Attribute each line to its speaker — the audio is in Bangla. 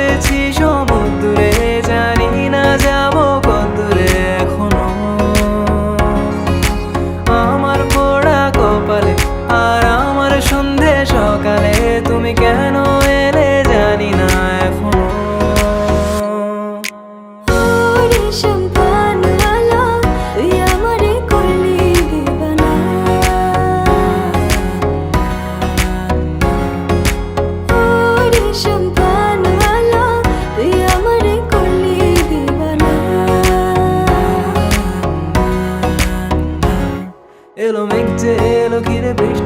Speaker 1: করেছি সমুদ্রে, জানি না যাব কতদূরে এখনো। আমার পোড়া কপালে আর আমার সন্ধে সকালে তুমি কেন এলে জানি না এখনো। এলো মেঘ যে এলো ঘিরে বৃষ্টি